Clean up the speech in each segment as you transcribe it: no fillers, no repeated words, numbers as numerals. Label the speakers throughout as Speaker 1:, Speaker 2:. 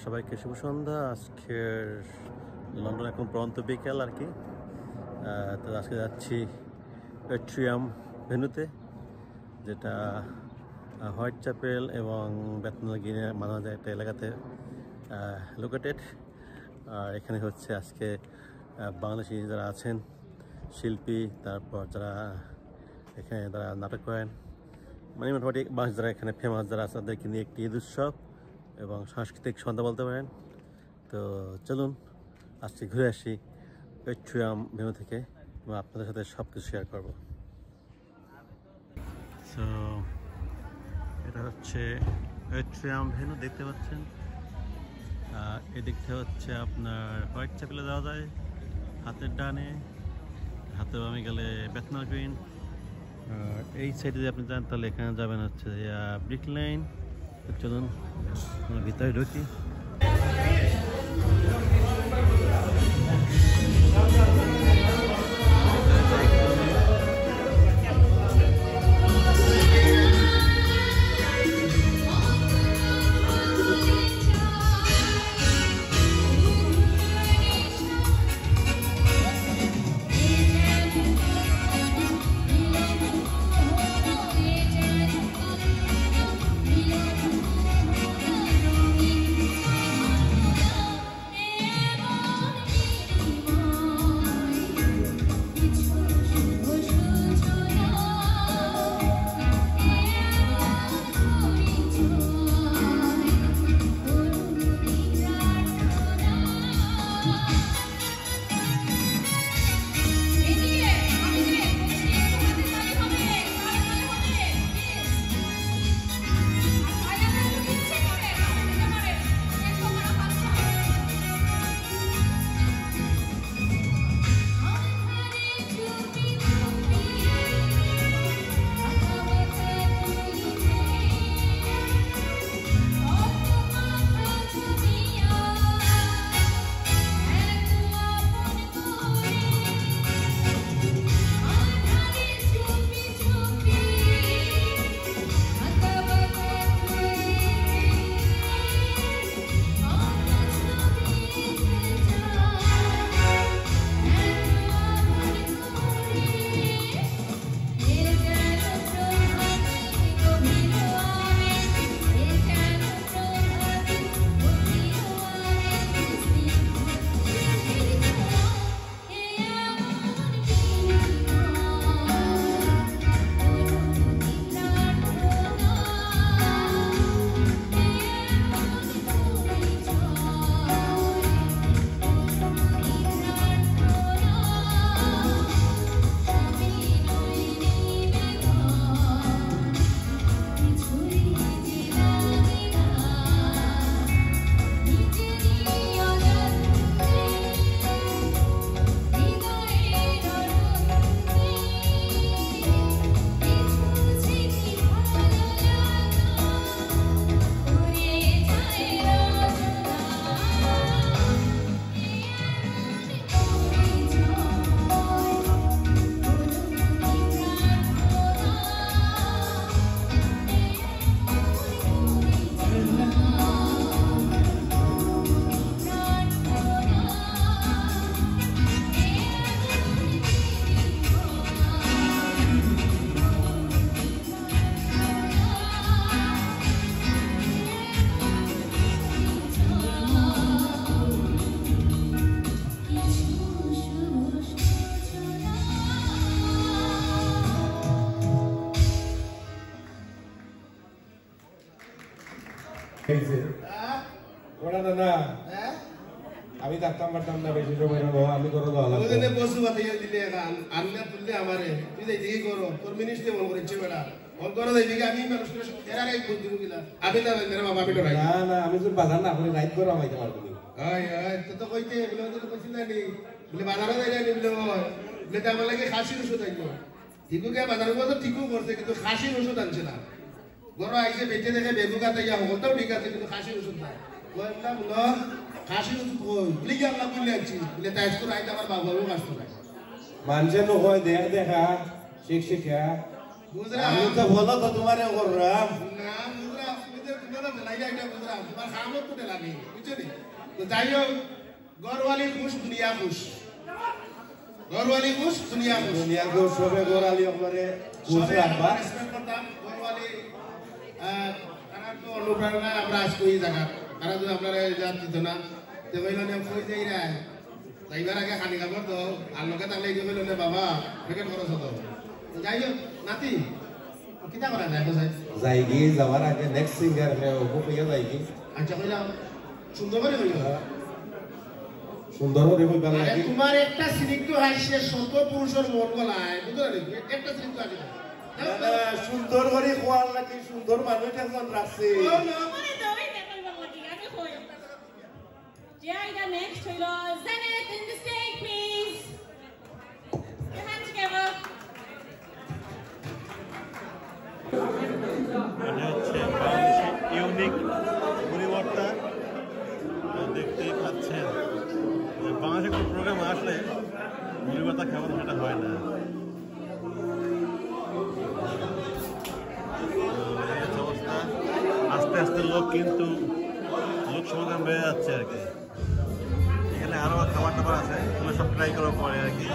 Speaker 1: সবাইকে শুভ সন্ধ্যা। আজকের লন্ডন এখন পরন্ত বিকেল আর কি। তো আজকে যাচ্ছি এট্রিয়াম ভেন্যুতে, যেটা হোয়াইট চ্যাপেল এবং বেথনাল গ্রিনের মাঝামাঝি একটা এলাকাতে লোকেটেড। আর এখানে হচ্ছে আজকে বাংলাদেশি যারা আছেন শিল্পী, তারপর যারা এখানে যারা নাটক করেন, মানে মোটামুটি বাংলাদেশ যারা এখানে ফেমাস যারা আছে তাদেরকে নিয়ে একটি ঈদ উৎসব এবং সাংস্কৃতিক সন্ধ্যা বলতে পারেন। তো চলুন আজকে ঘুরে আসি এট্রিয়াম ভেন্যু থেকে এবং আপনাদের সাথে সব কিছু শেয়ার করব। সো এটা হচ্ছে এট্রিয়াম ভেন্যু, দেখতে পাচ্ছেন। এদিকটা হচ্ছে আপনার হোয়াইট চ্যাপেলে যাওয়া যায় হাতের ডানে, হাতের বামে গেলে বেথনাল গ্রিন। আর এই সাইডে যদি আপনি যান তাহলে এখানে যাবেন হচ্ছে ব্রিক লাইন। চলুন ভিতরে ঢুকি।
Speaker 2: আমি থাকতাম পারতাম না বেশি সময় আমি করো পশু বাতিয়ে দিলে আনলে তুললে আমারে তুই দেখি করো তোর মিনিস্ট্রি মন করেছে বেড়া ফোন করো দেখি আমি মানুষকে এরা রাইট বলতে গিলা আমি না মেরা বাবা আমি না না আমি তো বাজার না করে রাইট করো আমাইতে পারবো না আয় আয় তো কইতে বলে তো কইছি না নি বলে বাজারে যাই না বলে বলে তো আমার লাগে খাসির ওষুধ আইতো ঠিকও কে বাজারে তো ঠিকও করছে কিন্তু খাসির ওষুধ আনছে না গরো আইছে বেঁচে দেখে বেগুকা তাইয়া হলটাও ঠিক আছে কিন্তু খাসির ওষুধ নাই কইলাম বলো খাসির ওষুধ কই বলি কি আমরা বলে আছি বলে তাই তো রাইতে আমার বাবাও কাজ করে মানুষে নো হয় দেখা শিক্ষা বুঝরা আমি তো বলো তো তোমারে করলাম না বুঝরা তোমার খামত তো লাগে বুঝছো নি তো যাই হোক ঘরওয়ালি খুশ দুনিয়া খুশ ঘরওয়ালি খুশ দুনিয়া খুশ দুনিয়া খুশ সবে ঘরওয়ালি আমারে খুশ রাখবা রেসপেক্ট করতাম ঘরওয়ালি তারা তো অনুপ্রেরণা আমরা আজকে এই জায়গা তারা তো আপনারা জাত দিত না তো কইলো না কই যাই রে যাইবার আগে খানি খাবার তো আর লোকে তাহলে কি কইলো না বাবা ক্রিকেট খরচ হতো যাই হোক নাতি কিটা করা যায় তো যাইগি যাওয়ার আগে নেক্সট সিঙ্গার রে ওকো কইয়া যাইগি আচ্ছা কইলাম সুন্দর করে কইলো সুন্দর করে কইবা লাগি তোমার একটা সিনিক তো হাসছে শত পুরুষের মন গলায় বুঝলা নি একটা সিনিক তো আছে সুন্দর করে কোয়াল লাগি সুন্দর মানুষ একজন রাখছে ও না মানে দই না কইবা লাগি আগে কই জায়গা নেক্সট হইলো Zenith in the stage please your hands together
Speaker 1: এটা হচ্ছে বাংলাদেশের ইউনিক পরিবর্তন দেখতে পাচ্ছেন বাংলাদেশে কোনো প্রোগ্রাম আসলে পরিবর্তন খাবার সেটা হয় না অবস্থা আস্তে আস্তে লোক কিন্তু লোক সমাগম বেড়ে যাচ্ছে আর কি এখানে আরও খাবার টাবার আছে এগুলো সব ট্রাই করার পরে আর কি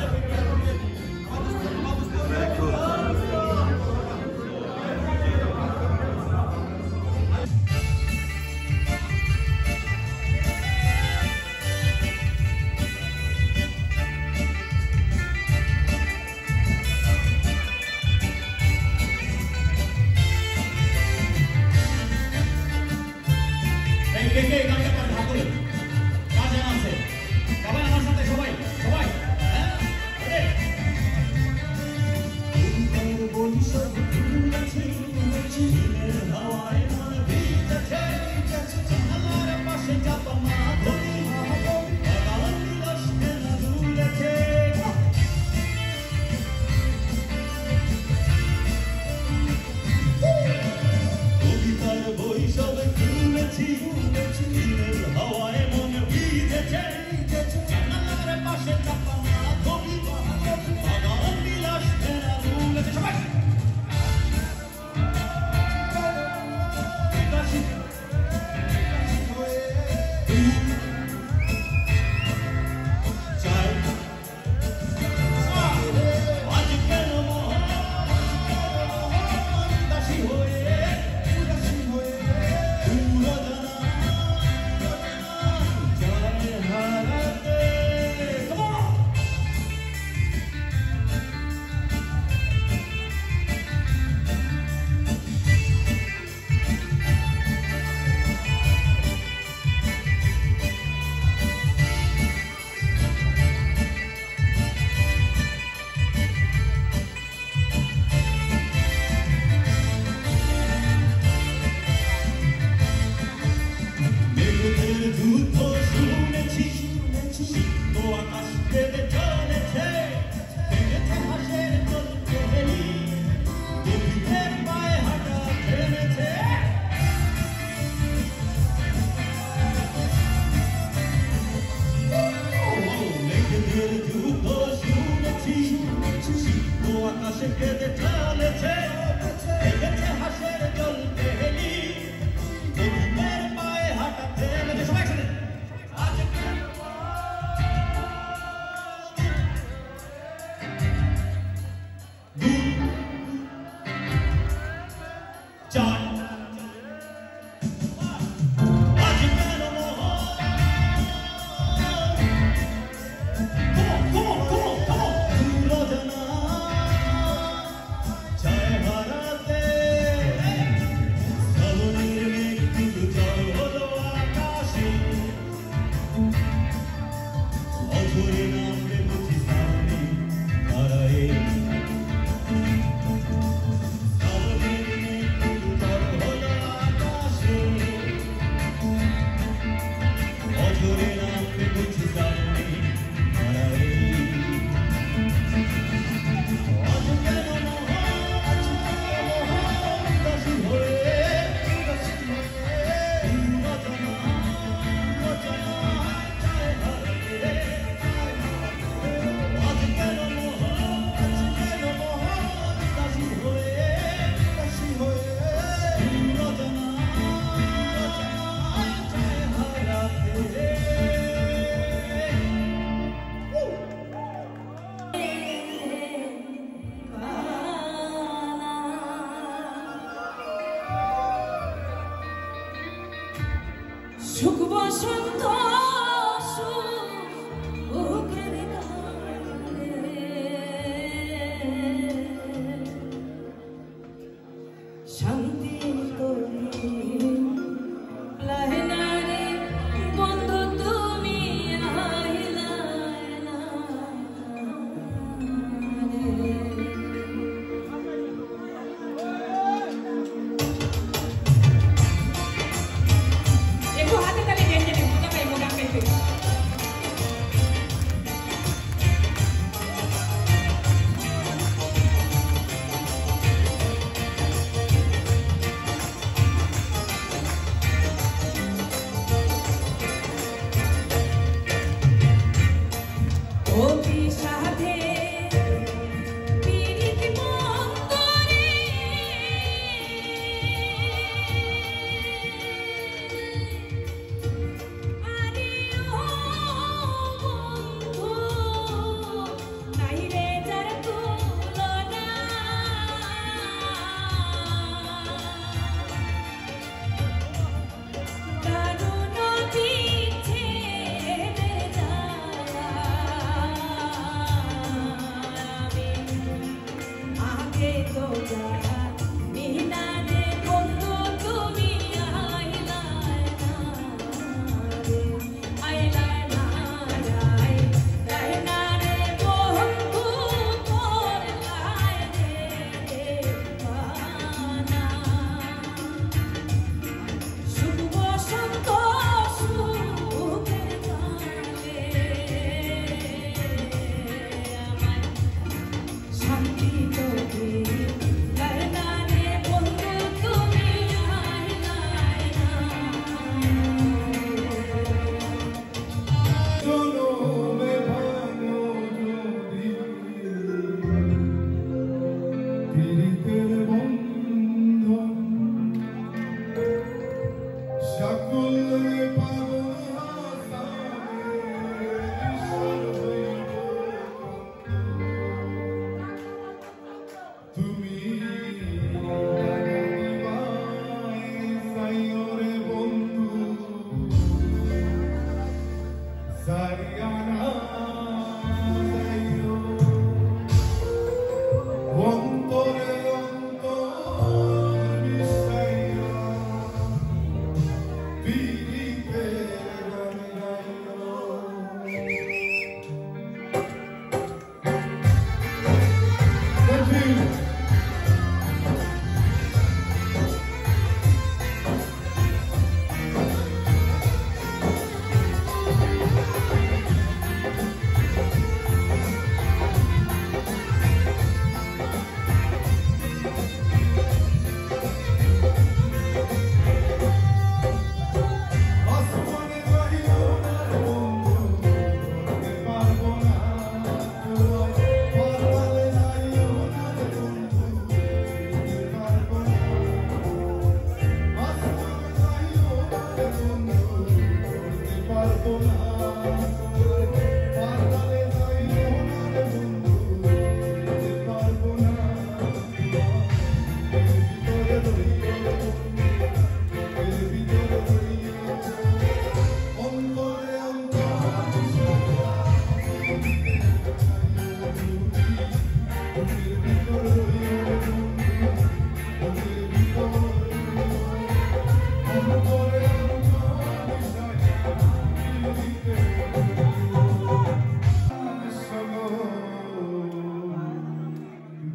Speaker 3: সুখ বসন্ত সুখের গানে শান্তি করি লাহেনা রে বন্ধু তুমি আইলা না একটু হাতে তালে দেখে নিন মোটা পাইতে অতি সাধে পীড়িত মন্তরে আরে ও বন্ধু নাই রে যার তুলনা দারুণ বিচ্ছেদে আগে তো যা মিনারে বন্ধু তুমি আইলা না রে বন্ধু তোর লাইনে পানা সুখ বসন্ত সুখের গানে আমার শান্তি তোকে লাইনা রে বন্ধু তুমি আইলা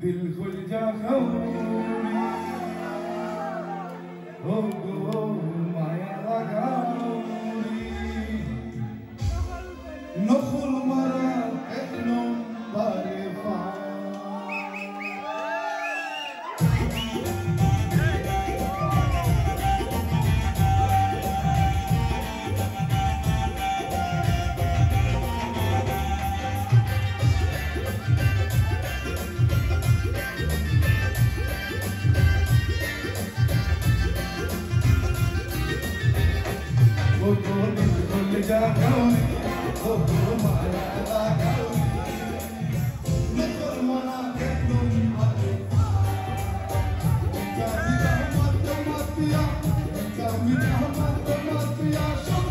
Speaker 4: दिल खुल जा हो माया लगा नखुल मारा एक बारे Yeah.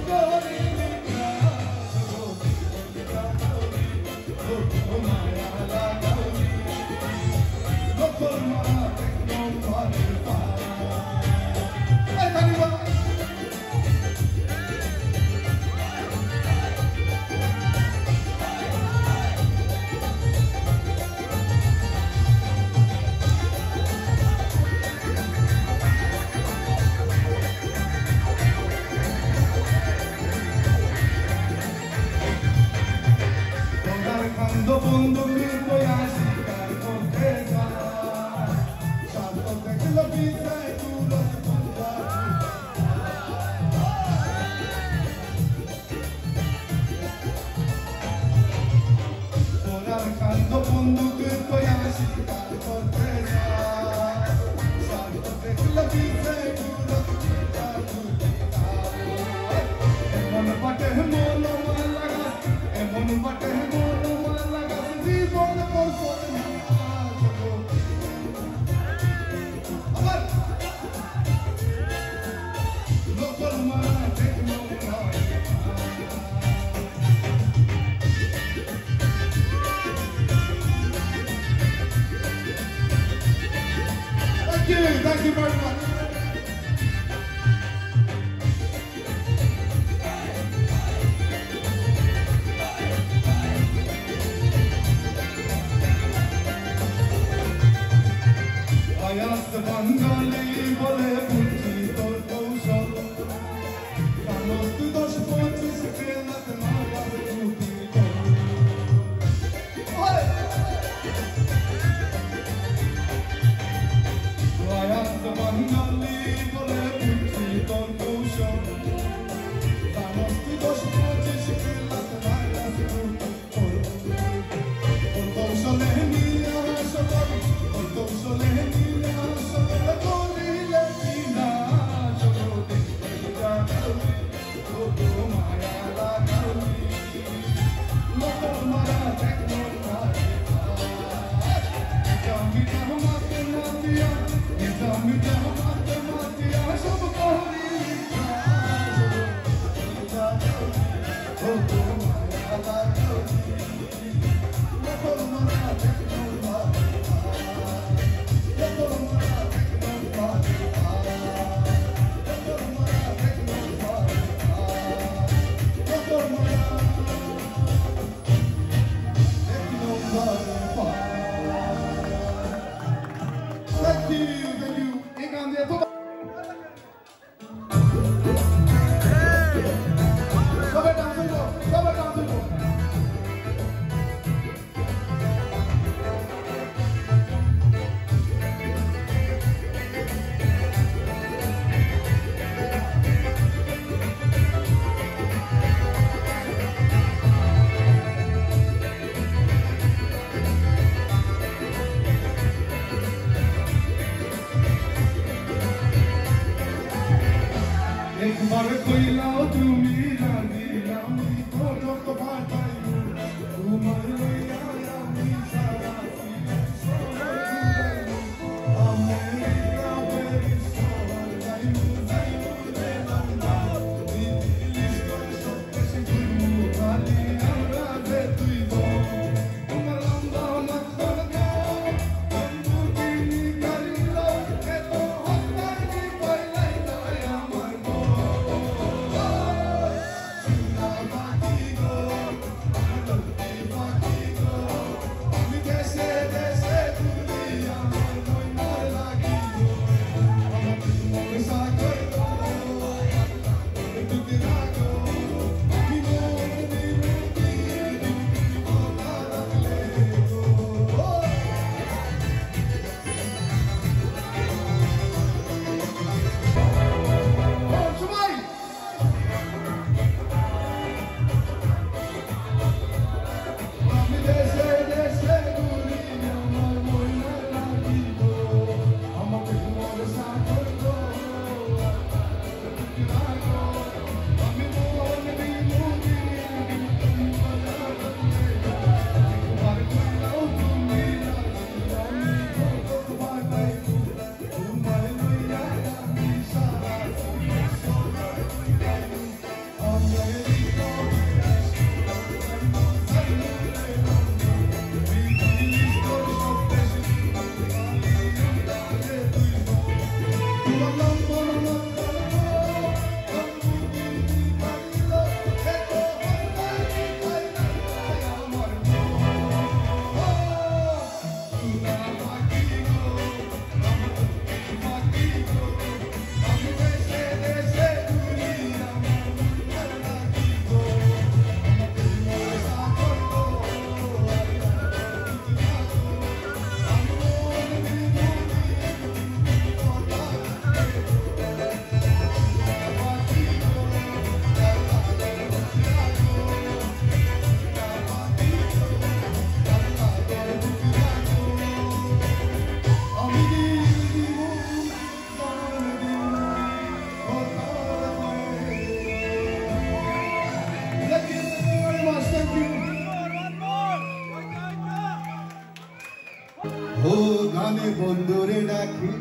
Speaker 4: বন্ধুরে ডাকি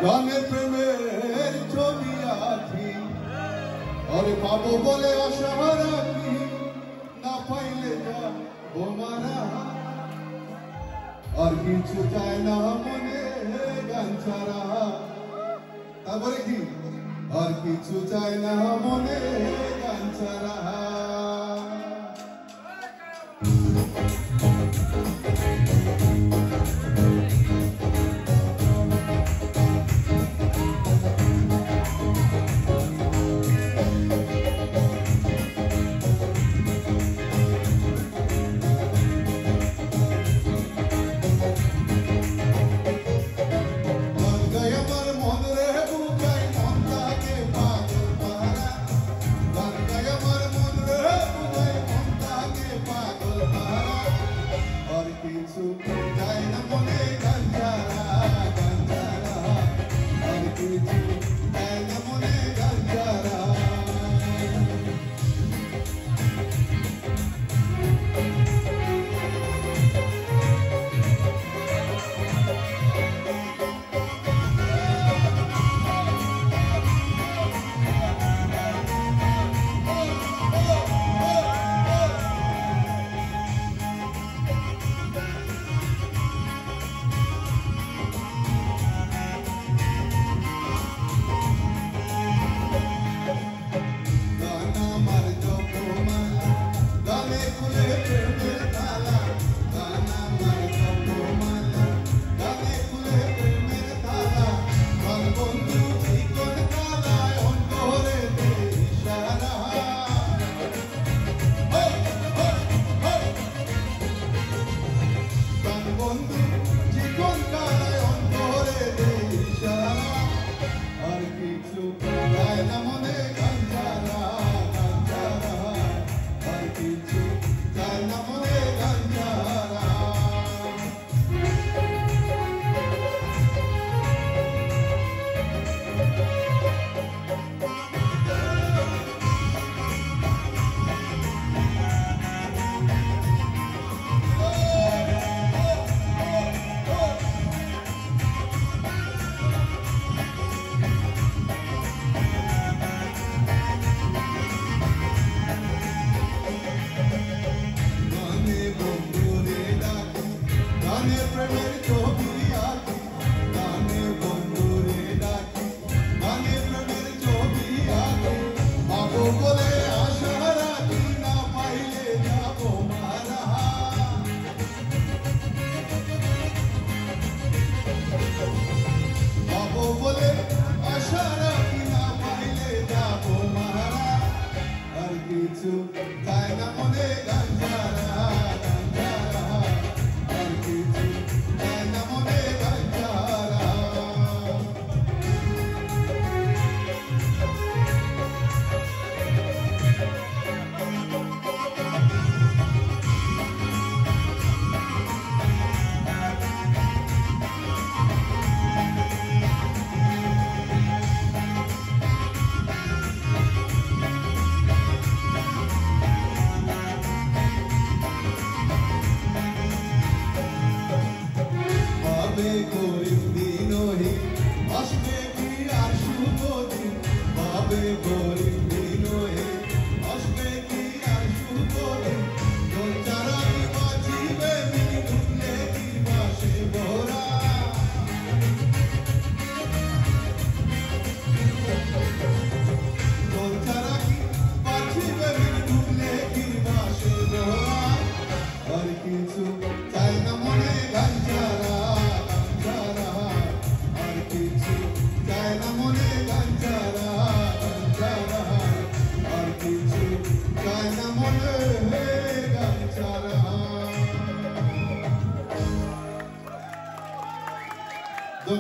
Speaker 4: গানে প্রেমের ছবি আঁকি আরে পাবো বলে আশা রাখি না পাইলে যা ও মারা আর কিছু চায় না মনে গান ছাড়া তারপরে কি আর কিছু চায় না মনে গান ছাড়া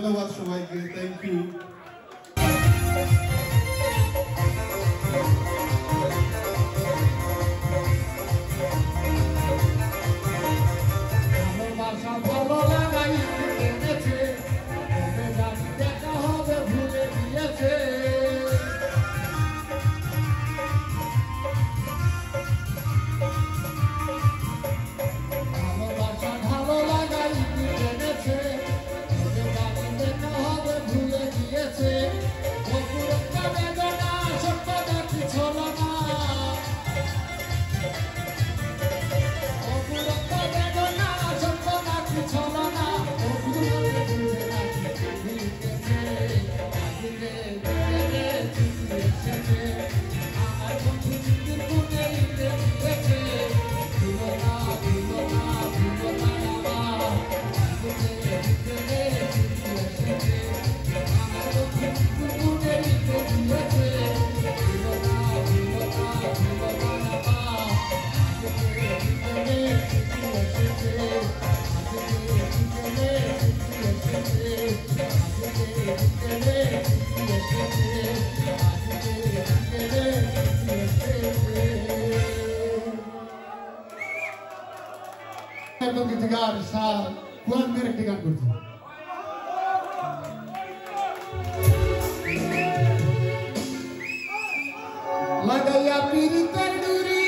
Speaker 4: ধন্যবাদ সবাইকে, থ্যাংক ইউ।
Speaker 5: गीतकार साहब कुआं में रख गान करते लगाया पीरी तंदूरी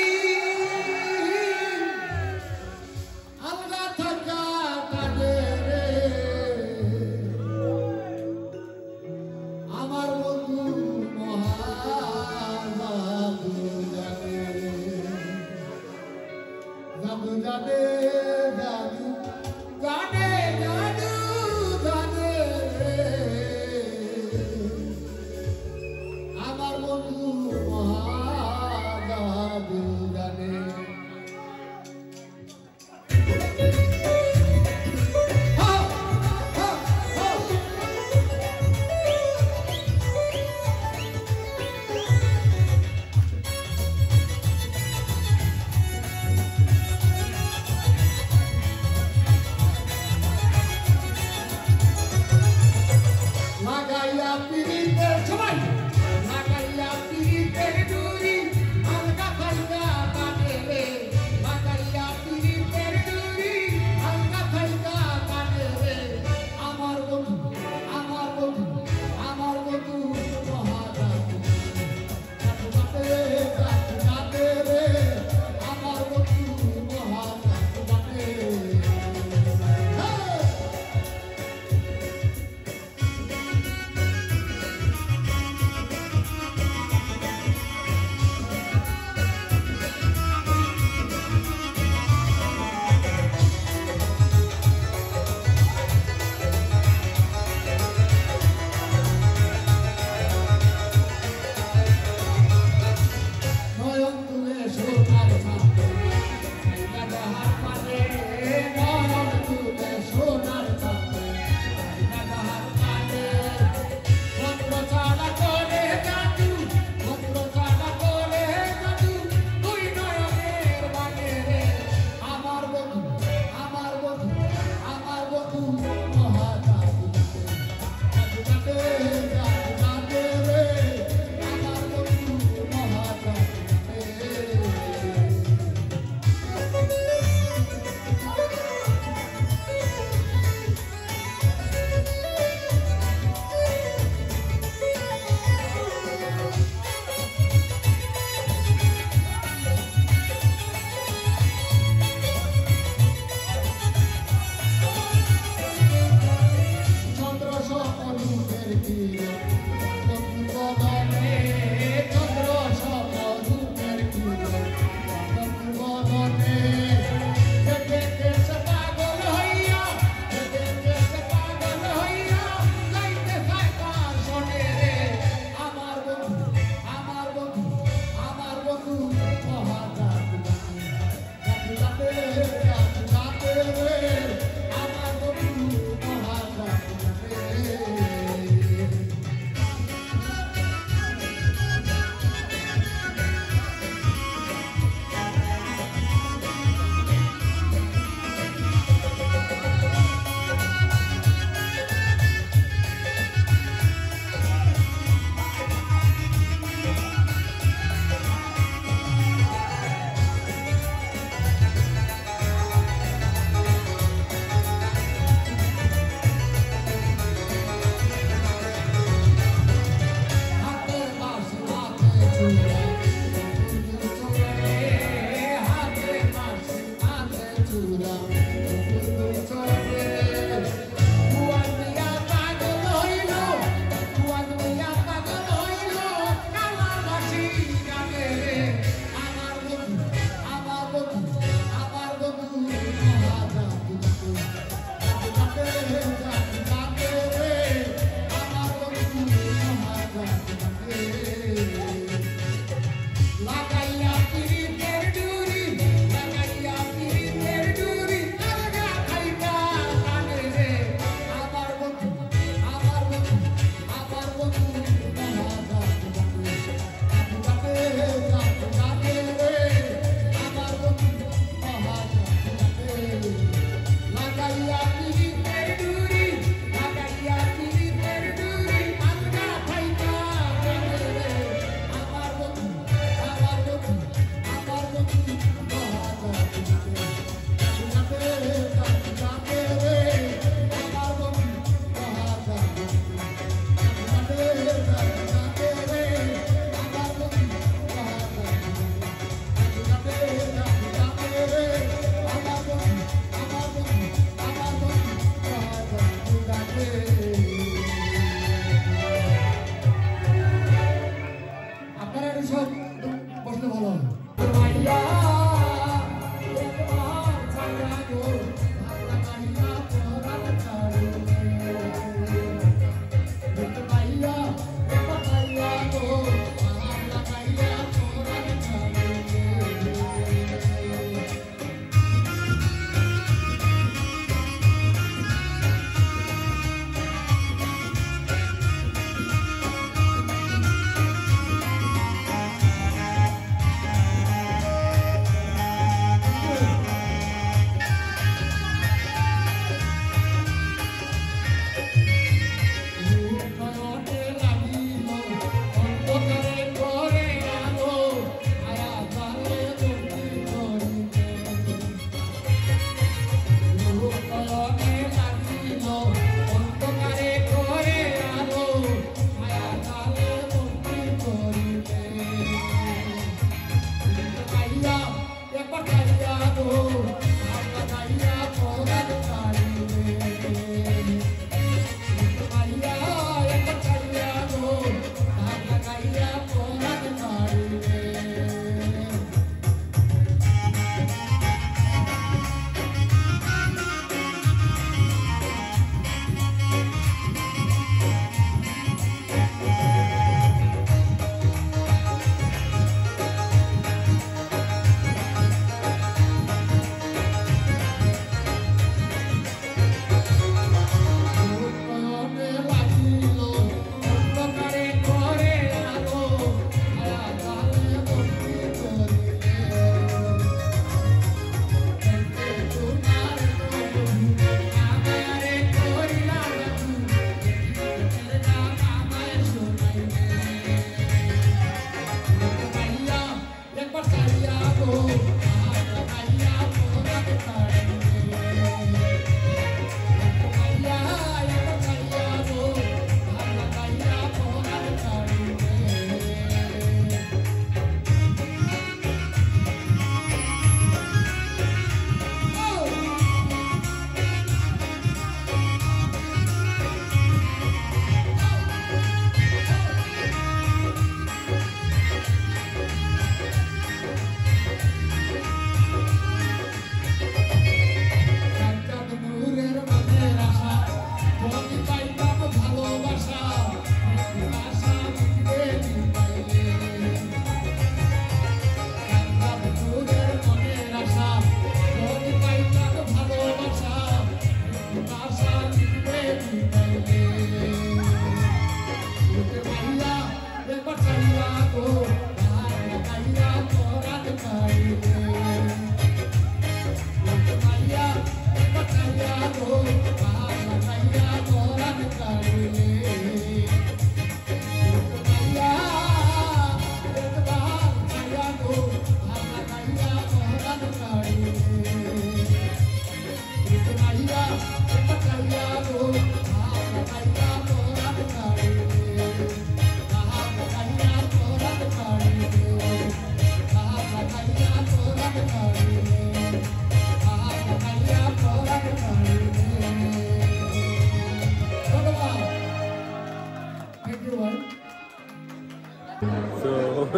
Speaker 5: अल्लाह थका ताजे रे আমার বন্ধু মহাজাদু জানে জাদু জানে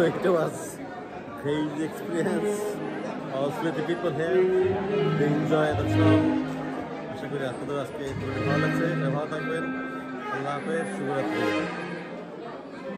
Speaker 1: it was crazy experience. Also the people here, they enjoy the song. আশা করি আপনাদের আজকে এই ভিডিওটি ভালো লাগছে, ভালো থাকবেন। আল্লাহ হাফেজ, শুভরাত্রি।